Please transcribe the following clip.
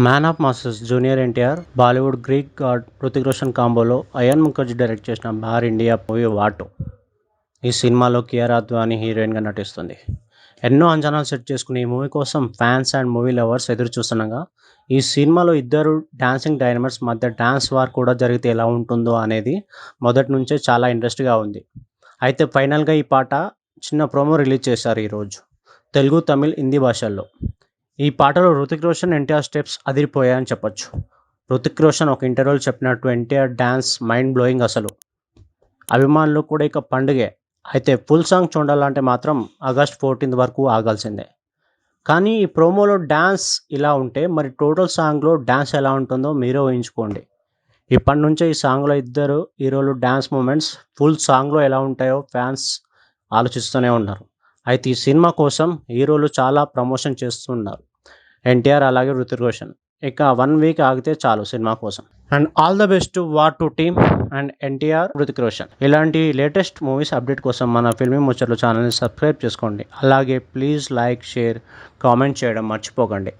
Man of masses junior NTR, Bollywood Greek god Hrithik Roshan కాంబోలో Ayan Mukherjee direct చేసిన బార్ ఇండియా మూవీ వాటో. ఈ సినిమాలో కియారా అద్వానీ హీరోయిన్గా నటిస్తుంది. ఎన్నో అంచనాలు సెట్ చేసుకుని ఈ మూవీ కోసం ఫ్యాన్స్ అండ్ మూవీ లవర్స్ ఎదురు చూస్తుండగా, ఈ సినిమాలో ఇద్దరు డాన్సింగ్ డైనమట్స్ మధ్య డాన్స్ వార్ కూడా జరిగితే ఎలా ఉంటుందో అనేది మొదటి నుంచే చాలా ఇంట్రెస్ట్గా ఉంది. అయితే ఫైనల్గా ఈ పాట చిన్న ప్రోమో రిలీజ్ చేశారు ఈరోజు తెలుగు, తమిళ్, హిందీ భాషల్లో. ఈ పాటలో హృతిక్ రోషన్, ఎన్టీఆర్ స్టెప్స్ అదిరిపోయాయని చెప్పొచ్చు. హృతిక్ రోషన్ ఒక ఇంటర్వ్యూలో చెప్పినట్టు ఎన్టీఆర్ డ్యాన్స్ మైండ్ బ్లోయింగ్ అసలు. అభిమానులు కూడా ఇక పండుగే. అయితే ఫుల్ సాంగ్ చూడాలంటే మాత్రం ఆగస్ట్ 14 వరకు ఆగాల్సిందే. కానీ ఈ ప్రోమోలో డ్యాన్స్ ఇలా ఉంటే మరి టోటల్ సాంగ్లో డ్యాన్స్ ఎలా ఉంటుందో మీరే ఊహించుకోండి. ఇప్పటి నుంచే ఈ సాంగ్లో ఇద్దరు హీరోలు డ్యాన్స్ మూమెంట్స్ ఫుల్ సాంగ్లో ఎలా ఉంటాయో ఫ్యాన్స్ ఆలోచిస్తూనే ఉన్నారు. అయితే ఈ సినిమా కోసం హీరోలు చాలా ప్రమోషన్ చేస్తున్నారు, ఎన్టీఆర్ అలాగే హృతిక్ రోషన్. ఇక 1 వీక్ ఆగితే చాలు సినిమా కోసం. And all the best to war 2 team and NTR, Hrithik Roshan. ఇలాంటి లేటెస్ట్ మూవీస్ అప్డేట్ కోసం మన ఫిల్మీ ముచ్చట్లు ఛానల్ని సబ్స్క్రైబ్ చేసుకోండి. అలాగే ప్లీజ్ లైక్, షేర్, కామెంట్ చేయడం మర్చిపోకండి.